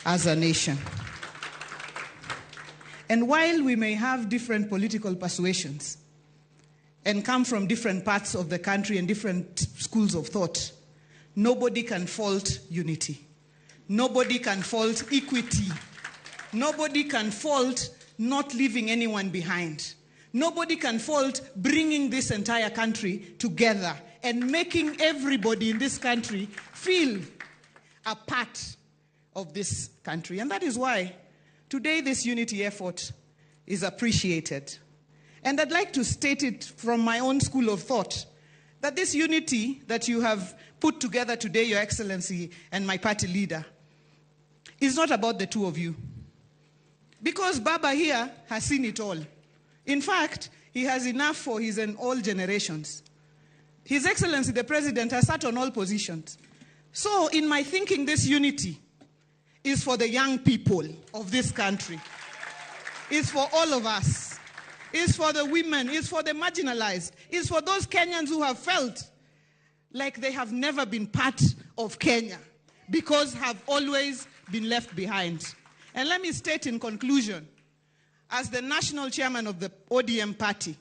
as a nation. And while we may have different political persuasions and come from different parts of the country and different schools of thought, nobody can fault unity. Nobody can fault equity. Nobody can fault not leaving anyone behind. Nobody can fault bringing this entire country together and making everybody in this country feel a part of this country. And that is why today this unity effort is appreciated. And I'd like to state it from my own school of thought, that this unity that you have put together today, Your Excellency and my party leader, is not about the two of you. Because Baba here has seen it all. In fact, he has enough for his and all generations. His Excellency, the President, has sat on all positions. So in my thinking, this unity is for the young people of this country. It's for all of us. It's for the women. It's for the marginalized. It's for those Kenyans who have felt like they have never been part of Kenya because have always been left behind. And let me state in conclusion, as the national chairman of the ODM party,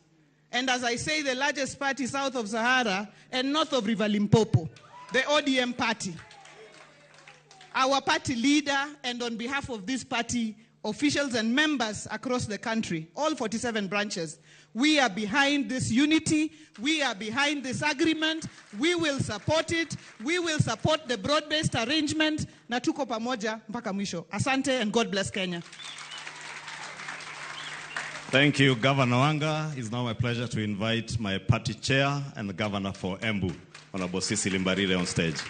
and as I say, the largest party south of Sahara and north of River Limpopo, the ODM party, our party leader, and on behalf of this party, officials and members across the country, all 47 branches, we are behind this unity. We are behind this agreement. We will support it. We will support the broad-based arrangement. Na tuko pamoja mpaka mwisho. Asante, and God bless Kenya. Thank you, Governor Wanga. It's now my pleasure to invite my party chair and the governor for Embu, Honorable Sisi Limbarire, on stage.